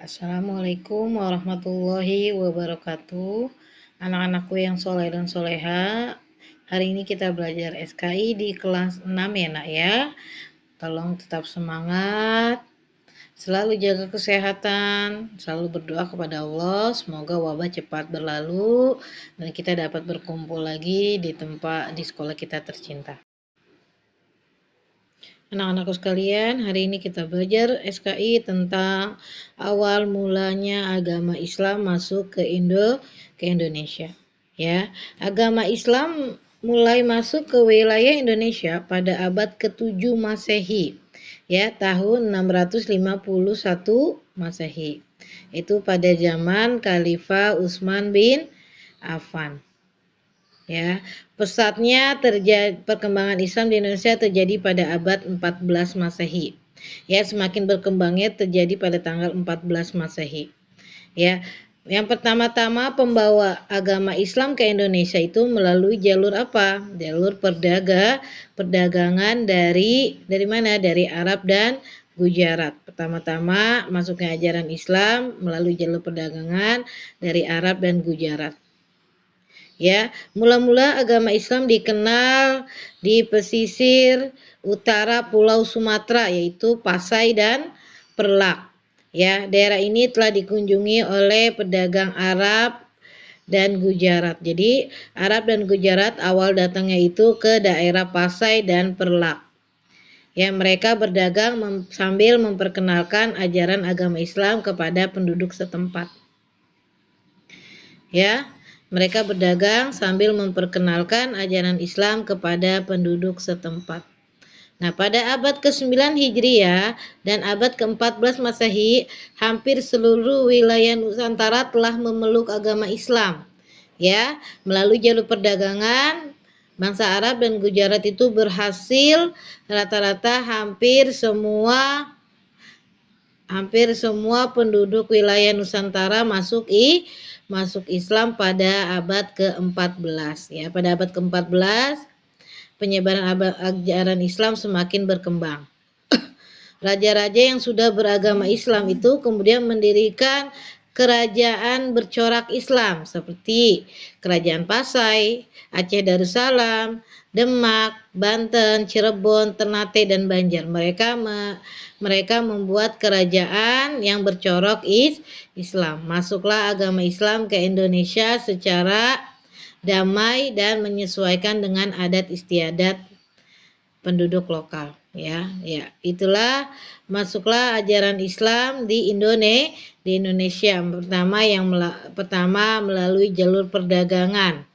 Assalamualaikum warahmatullahi wabarakatuh. Anak-anakku yang soleh dan soleha, hari ini kita belajar SKI di kelas 6 ya nak ya. Tolong tetap semangat, selalu jaga kesehatan, selalu berdoa kepada Allah, semoga wabah cepat berlalu dan kita dapat berkumpul lagi di sekolah kita tercinta. Anak-anakku sekalian, hari ini kita belajar SKI tentang awal mulanya agama Islam masuk ke Indonesia. Ya, agama Islam mulai masuk ke wilayah Indonesia pada abad ke-7 Masehi. Ya, tahun 651 Masehi. Itu pada zaman Khalifah Utsman bin Affan. Ya, perkembangan Islam di Indonesia terjadi pada abad 14 Masehi. Ya, semakin berkembangnya terjadi pada tanggal 14 Masehi. Ya, yang pertama-tama pembawa agama Islam ke Indonesia itu melalui jalur apa? Jalur perdagangan dari mana? Dari Arab dan Gujarat. Pertama-tama masuknya ajaran Islam melalui jalur perdagangan dari Arab dan Gujarat. Ya, mula-mula agama Islam dikenal di pesisir utara Pulau Sumatera yaitu Pasai dan Perlak. Ya, daerah ini telah dikunjungi oleh pedagang Arab dan Gujarat. Jadi, Arab dan Gujarat awal datangnya itu ke daerah Pasai dan Perlak. Ya, mereka berdagang sambil memperkenalkan ajaran agama Islam kepada penduduk setempat. Ya, mereka berdagang sambil memperkenalkan ajaran Islam kepada penduduk setempat. Nah, pada abad ke-9 Hijriah dan abad ke-14 Masehi, hampir seluruh wilayah Nusantara telah memeluk agama Islam. Ya, melalui jalur perdagangan, bangsa Arab dan Gujarat itu berhasil rata-rata hampir semua penduduk wilayah Nusantara masuk Islam pada abad ke-14 ya. Pada abad ke-14 penyebaran ajaran Islam semakin berkembang. Raja-raja yang sudah beragama Islam itu kemudian mendirikan kerajaan bercorak Islam seperti Kerajaan Pasai, Aceh Darussalam, Demak, Banten, Cirebon, Ternate, dan Banjar. Mereka membuat kerajaan yang bercorak Islam. Masuklah agama Islam ke Indonesia secara damai dan menyesuaikan dengan adat istiadat penduduk lokal. Ya, itulah masuklah ajaran Islam di Indonesia pertama melalui jalur perdagangan.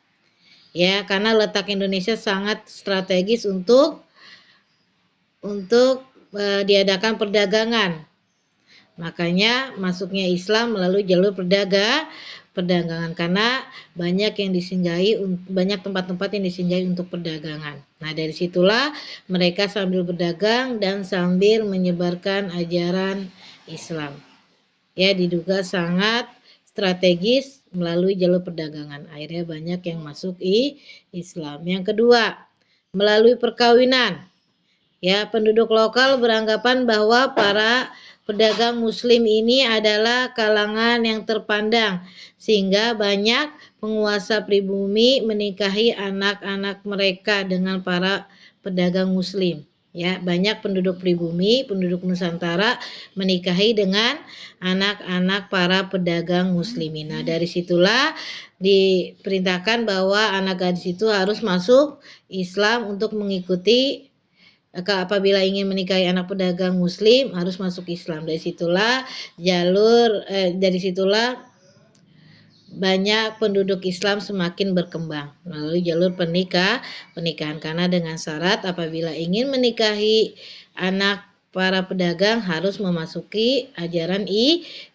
Ya, karena letak Indonesia sangat strategis untuk diadakan perdagangan. Makanya masuknya Islam melalui jalur perdagangan karena banyak tempat-tempat yang disinggahi untuk perdagangan. Nah, dari situlah mereka sambil berdagang dan sambil menyebarkan ajaran Islam. Ya, diduga sangat strategis melalui jalur perdagangan. Akhirnya banyak yang masuk Islam. Yang kedua, melalui perkawinan. Ya, penduduk lokal beranggapan bahwa para pedagang muslim ini adalah kalangan yang terpandang sehingga banyak penguasa pribumi menikahi anak-anak mereka dengan para pedagang muslim. Ya, banyak penduduk pribumi, penduduk Nusantara menikahi dengan anak-anak para pedagang muslimin. Nah, dari situlah diperintahkan bahwa anak gadis itu harus masuk Islam untuk mengikuti apabila ingin menikahi anak pedagang muslim harus masuk Islam. Dari situlah banyak penduduk Islam semakin berkembang melalui jalur pernikahan karena dengan syarat apabila ingin menikahi anak para pedagang harus memasuki ajaran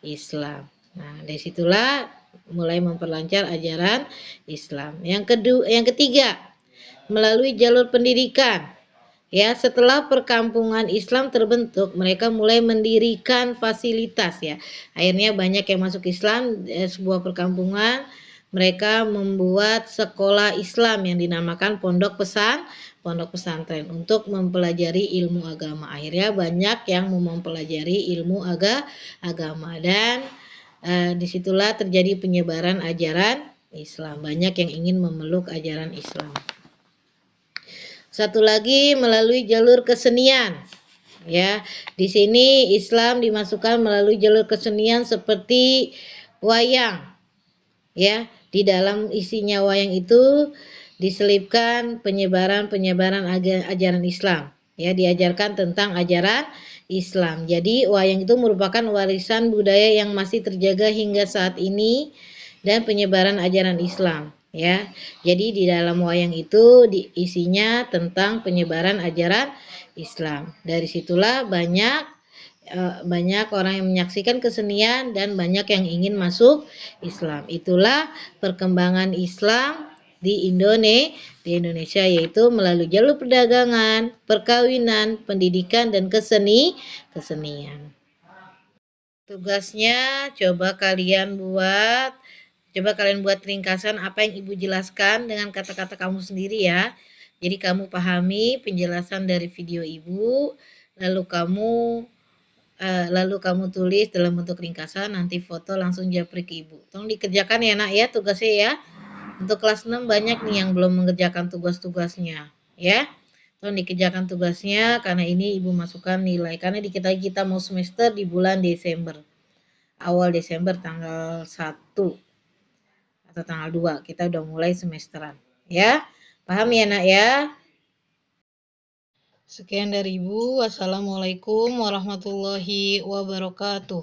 Islam. Nah, dari situlah mulai memperlancar ajaran Islam. Yang ketiga, melalui jalur pendidikan. Ya, setelah perkampungan Islam terbentuk, mereka mulai mendirikan fasilitas ya. Akhirnya banyak yang masuk Islam, sebuah perkampungan mereka membuat sekolah Islam yang dinamakan pondok pesantren untuk mempelajari ilmu agama. Akhirnya banyak yang mempelajari ilmu agama dan disitulah terjadi penyebaran ajaran Islam. Banyak yang ingin memeluk ajaran Islam. Satu lagi melalui jalur kesenian. Ya, di sini Islam dimasukkan melalui jalur kesenian seperti wayang. Ya, di dalam isinya wayang itu diselipkan penyebaran ajaran Islam. Ya, diajarkan tentang ajaran Islam. Jadi wayang itu merupakan warisan budaya yang masih terjaga hingga saat ini dan penyebaran ajaran Islam. Ya, jadi di dalam wayang itu isinya tentang penyebaran ajaran Islam. Dari situlah banyak orang yang menyaksikan kesenian dan banyak yang ingin masuk Islam. Itulah perkembangan Islam di Indonesia, yaitu melalui jalur perdagangan, perkawinan, pendidikan, dan kesenian. Tugasnya coba kalian buat ringkasan apa yang Ibu jelaskan dengan kata-kata kamu sendiri ya. Jadi kamu pahami penjelasan dari video Ibu, lalu kamu tulis dalam bentuk ringkasan, nanti foto langsung japri ke Ibu. Tolong dikerjakan ya nak ya tugasnya ya. Untuk kelas 6 banyak nih yang belum mengerjakan tugas-tugasnya ya. Tolong dikerjakan tugasnya karena ini Ibu masukkan nilai. Karena kita mau semester di bulan Desember. Awal Desember tanggal 1 atau tanggal 2 kita udah mulai semesteran ya. Paham ya nak ya? Sekian dari Ibu. Wassalamualaikum warahmatullahi wabarakatuh.